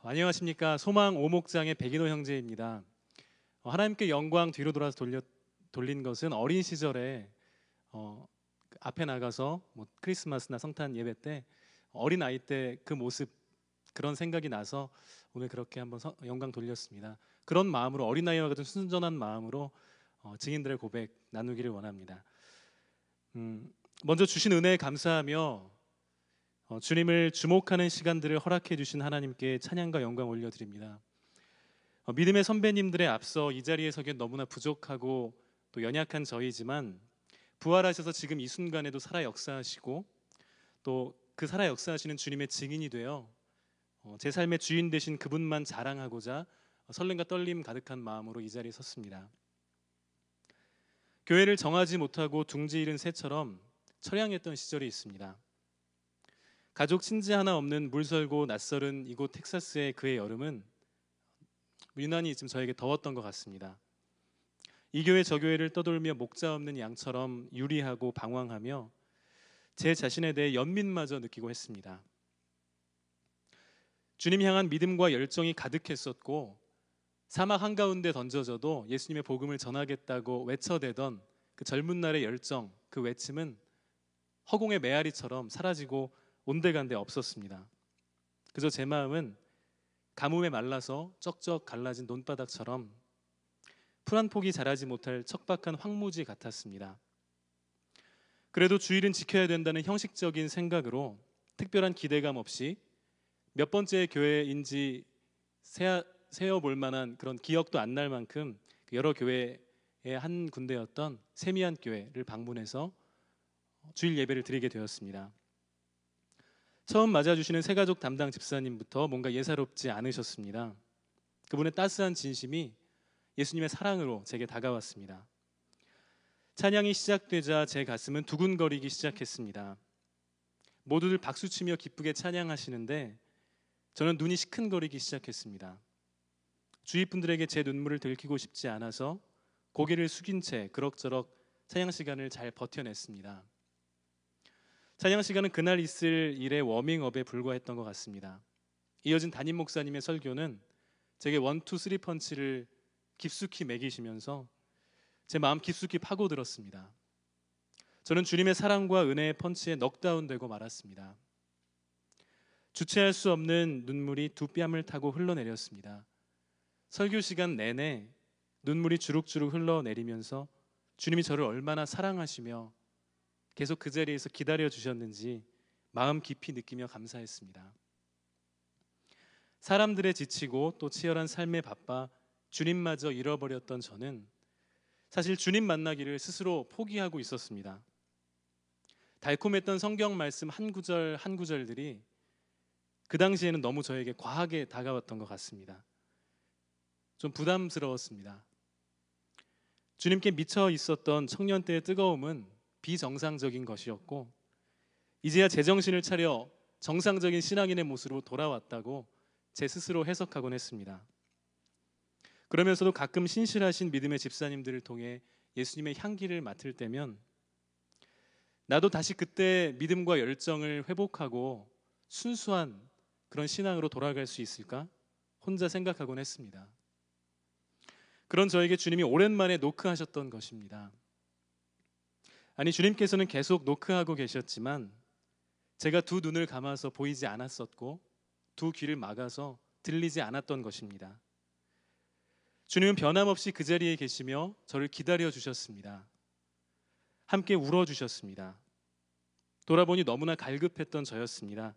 안녕하십니까. 소망 오목장의 백인호 형제입니다. 하나님께 영광 뒤로 돌아서 돌린 것은 어린 시절에 앞에 나가서 크리스마스나 성탄 예배 때 어린 아이 때 그 모습, 그런 생각이 나서 오늘 그렇게 한번 영광 돌렸습니다. 그런 마음으로, 어린아이와 같은 순전한 마음으로 증인들의 고백 나누기를 원합니다. 먼저 주신 은혜에 감사하며 주님을 주목하는 시간들을 허락해 주신 하나님께 찬양과 영광 올려드립니다. 믿음의 선배님들의 앞서 이 자리에 서기엔 너무나 부족하고 또 연약한 저희지만 부활하셔서 지금 이 순간에도 살아 역사하시고 또 그 살아 역사하시는 주님의 증인이 되어 제 삶의 주인 되신 그분만 자랑하고자 설렘과 떨림 가득한 마음으로 이 자리에 섰습니다. 교회를 정하지 못하고 둥지 잃은 새처럼 처량했던 시절이 있습니다. 가족 친지 하나 없는 물설고 낯설은 이곳 텍사스의 그의 여름은 유난히 지금 저에게 더웠던 것 같습니다. 이 교회 저 교회를 떠돌며 목자 없는 양처럼 유리하고 방황하며 제 자신에 대해 연민마저 느끼고 했습니다. 주님 향한 믿음과 열정이 가득했었고 사막 한가운데 던져져도 예수님의 복음을 전하겠다고 외쳐대던 그 젊은 날의 열정, 그 외침은 허공의 메아리처럼 사라지고 온데간데 없었습니다. 그저 제 마음은 가뭄에 말라서 쩍쩍 갈라진 논바닥처럼 풀 한 폭이 자라지 못할 척박한 황무지 같았습니다. 그래도 주일은 지켜야 된다는 형식적인 생각으로 특별한 기대감 없이 몇 번째 교회인지 세어볼 만한 그런 기억도 안 날 만큼 여러 교회의 한 군데였던 세미한 교회를 방문해서 주일 예배를 드리게 되었습니다. 처음 맞아주시는 새가족 담당 집사님부터 뭔가 예사롭지 않으셨습니다. 그분의 따스한 진심이 예수님의 사랑으로 제게 다가왔습니다. 찬양이 시작되자 제 가슴은 두근거리기 시작했습니다. 모두들 박수치며 기쁘게 찬양하시는데 저는 눈이 시큰거리기 시작했습니다. 주위 분들에게 제 눈물을 들키고 싶지 않아서 고개를 숙인 채 그럭저럭 찬양 시간을 잘 버텨냈습니다. 찬양 시간은 그날 있을 일의 워밍업에 불과했던 것 같습니다. 이어진 담임 목사님의 설교는 제게 1, 2, 3 펀치를 깊숙이 매기시면서 제 마음 깊숙이 파고들었습니다. 저는 주님의 사랑과 은혜의 펀치에 넉다운되고 말았습니다. 주체할 수 없는 눈물이 두 뺨을 타고 흘러내렸습니다. 설교 시간 내내 눈물이 주룩주룩 흘러내리면서 주님이 저를 얼마나 사랑하시며 계속 그 자리에서 기다려 주셨는지 마음 깊이 느끼며 감사했습니다. 사람들의 지치고 또 치열한 삶에 바빠 주님마저 잃어버렸던 저는 사실 주님 만나기를 스스로 포기하고 있었습니다. 달콤했던 성경 말씀 한 구절 한 구절들이 그 당시에는 너무 저에게 과하게 다가왔던 것 같습니다. 좀 부담스러웠습니다. 주님께 미쳐 있었던 청년 때의 뜨거움은 비정상적인 것이었고 이제야 제정신을 차려 정상적인 신앙인의 모습으로 돌아왔다고 제 스스로 해석하곤 했습니다. 그러면서도 가끔 신실하신 믿음의 집사님들을 통해 예수님의 향기를 맡을 때면 나도 다시 그때 믿음과 열정을 회복하고 순수한 그런 신앙으로 돌아갈 수 있을까? 혼자 생각하곤 했습니다. 그런 저에게 주님이 오랜만에 노크하셨던 것입니다. 아니, 주님께서는 계속 노크하고 계셨지만 제가 두 눈을 감아서 보이지 않았었고 두 귀를 막아서 들리지 않았던 것입니다. 주님은 변함없이 그 자리에 계시며 저를 기다려 주셨습니다. 함께 울어 주셨습니다. 돌아보니 너무나 갈급했던 저였습니다.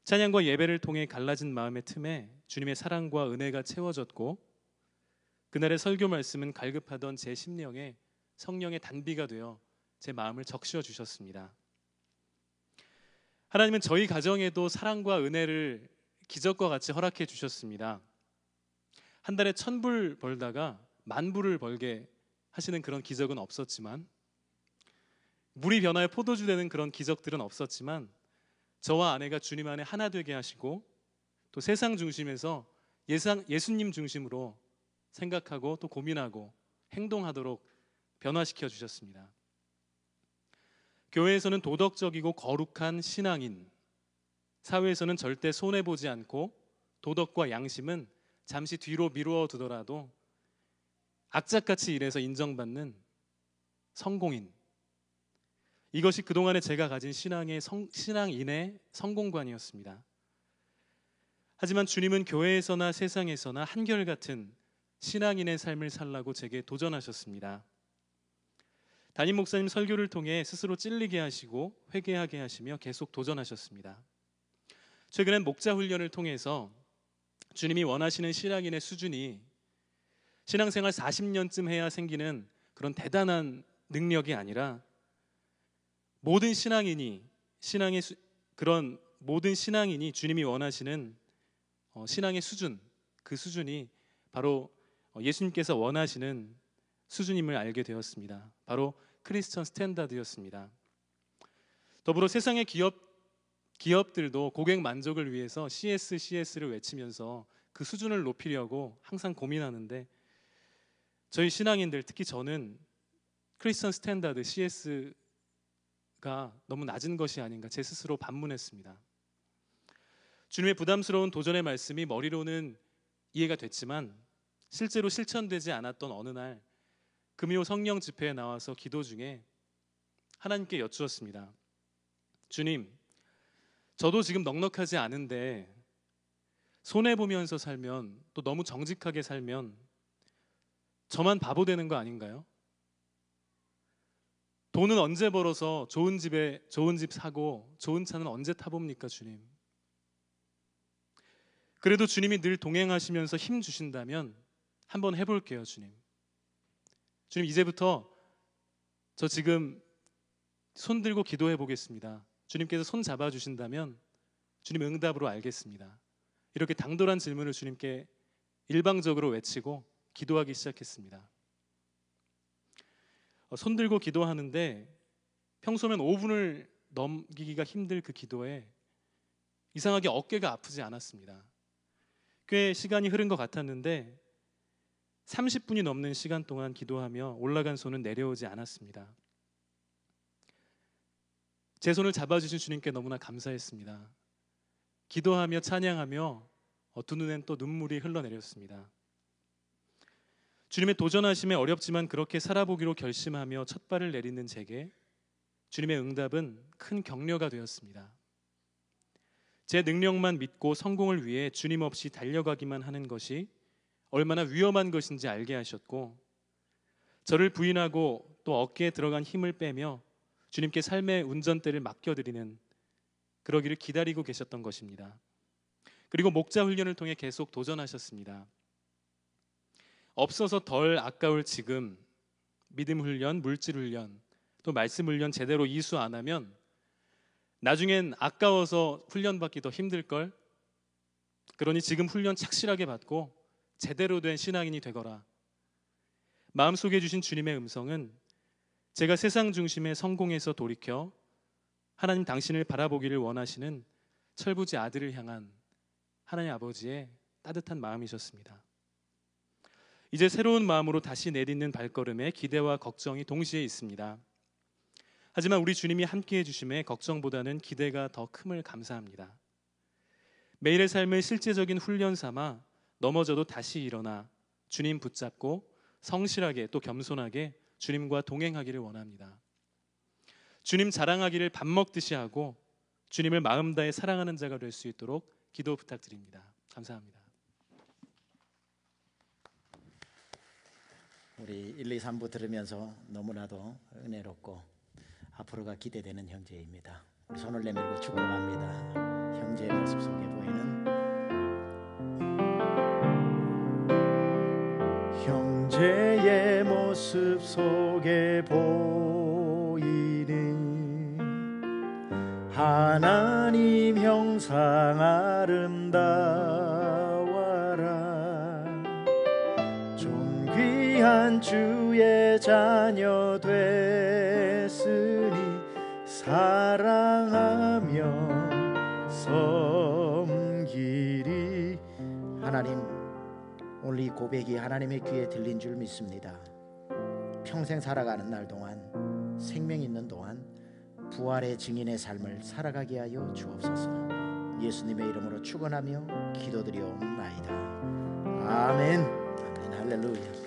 찬양과 예배를 통해 갈라진 마음의 틈에 주님의 사랑과 은혜가 채워졌고 그날의 설교 말씀은 갈급하던 제 심령에 성령의 단비가 되어 제 마음을 적셔 주셨습니다. 하나님은 저희 가정에도 사랑과 은혜를 기적과 같이 허락해 주셨습니다. 한 달에 1,000불 벌다가 10,000불을 벌게 하시는 그런 기적은 없었지만, 물이 변하여 포도주 되는 그런 기적들은 없었지만 저와 아내가 주님 안에 하나 되게 하시고 또 세상 중심에서 예수님 중심으로 생각하고 또 고민하고 행동하도록 변화시켜 주셨습니다. 교회에서는 도덕적이고 거룩한 신앙인, 사회에서는 절대 손해보지 않고 도덕과 양심은 잠시 뒤로 미루어 두더라도 악착같이 일해서 인정받는 성공인, 이것이 그동안에 제가 가진 신앙인의 성공관이었습니다. 하지만 주님은 교회에서나 세상에서나 한결같은 신앙인의 삶을 살라고 제게 도전하셨습니다. 담임 목사님 설교를 통해 스스로 찔리게 하시고 회개하게 하시며 계속 도전하셨습니다. 최근엔 목자 훈련을 통해서 주님이 원하시는 신앙인의 수준이 신앙생활 40년쯤 해야 생기는 그런 대단한 능력이 아니라 모든 신앙인이 모든 신앙인이 주님이 원하시는 신앙의 수준, 그 수준이 바로 예수님께서 원하시는 수준임을 알게 되었습니다. 바로 크리스천 스탠다드였습니다. 더불어 세상의 기업들도 고객 만족을 위해서 CS를 외치면서 그 수준을 높이려고 항상 고민하는데, 저희 신앙인들, 특히 저는 크리스천 스탠다드 CS가 너무 낮은 것이 아닌가 제 스스로 반문했습니다. 주님의 부담스러운 도전의 말씀이 머리로는 이해가 됐지만 실제로 실천되지 않았던 어느 날 금요 성령 집회에 나와서 기도 중에 하나님께 여쭈었습니다. 주님, 저도 지금 넉넉하지 않은데 손해보면서 살면, 또 너무 정직하게 살면 저만 바보 되는 거 아닌가요? 돈은 언제 벌어서 좋은 집 사고 좋은 차는 언제 타봅니까, 주님? 그래도 주님이 늘 동행하시면서 힘 주신다면 한번 해볼게요, 주님. 주님, 이제부터 저 지금 손 들고 기도해 보겠습니다. 주님께서 손 잡아주신다면 주님 응답으로 알겠습니다. 이렇게 당돌한 질문을 주님께 일방적으로 외치고 기도하기 시작했습니다. 손 들고 기도하는데 평소면 5분을 넘기기가 힘들 그 기도에 이상하게 어깨가 아프지 않았습니다. 꽤 시간이 흐른 것 같았는데 30분이 넘는 시간 동안 기도하며 올라간 손은 내려오지 않았습니다. 제 손을 잡아주신 주님께 너무나 감사했습니다. 기도하며 찬양하며 두 눈엔 또 눈물이 흘러내렸습니다. 주님의 도전하심에 어렵지만 그렇게 살아보기로 결심하며 첫 발을 내딛는 제게 주님의 응답은 큰 격려가 되었습니다. 제 능력만 믿고 성공을 위해 주님 없이 달려가기만 하는 것이 얼마나 위험한 것인지 알게 하셨고, 저를 부인하고 또 어깨에 들어간 힘을 빼며 주님께 삶의 운전대를 맡겨드리는, 그러기를 기다리고 계셨던 것입니다. 그리고 목자 훈련을 통해 계속 도전하셨습니다. 없어서 덜 아까울 지금 믿음 훈련, 물질 훈련, 또 말씀 훈련 제대로 이수 안 하면 나중엔 아까워서 훈련 받기 더 힘들걸. 그러니 지금 훈련 착실하게 받고 제대로 된 신앙인이 되거라. 마음속에 주신 주님의 음성은 제가 세상 중심의 성공에서 돌이켜 하나님 당신을 바라보기를 원하시는 철부지 아들을 향한 하나님 아버지의 따뜻한 마음이셨습니다. 이제 새로운 마음으로 다시 내딛는 발걸음에 기대와 걱정이 동시에 있습니다. 하지만 우리 주님이 함께해 주심에 걱정보다는 기대가 더 큼을 감사합니다. 매일의 삶을 실제적인 훈련 삼아 넘어져도 다시 일어나 주님 붙잡고 성실하게 또 겸손하게 주님과 동행하기를 원합니다. 주님 자랑하기를 밥 먹듯이 하고 주님을 마음 다해 사랑하는 자가 될 수 있도록 기도 부탁드립니다. 감사합니다. 우리 1, 2, 3부 들으면서 너무나도 은혜롭고 앞으로가 기대되는 형제입니다. 우리 손을 내밀고 축복합니다. 형제의 모습 속에 보이는, 형제의 모습 속에 보이는 하나님 형상 아름다워라. 존귀한 주의 자녀 됐으니 사랑하며 섬기리. 하나님, 오늘 이 고백이 하나님의 귀에 들린 줄 믿습니다. 평생 살아가는 날 동안, 생명 있는 동안 부활의 증인의 삶을 살아가게 하여 주옵소서. 예수님의 이름으로 축원하며 기도드리옵나이다. 아멘. 아멘. 할렐루야.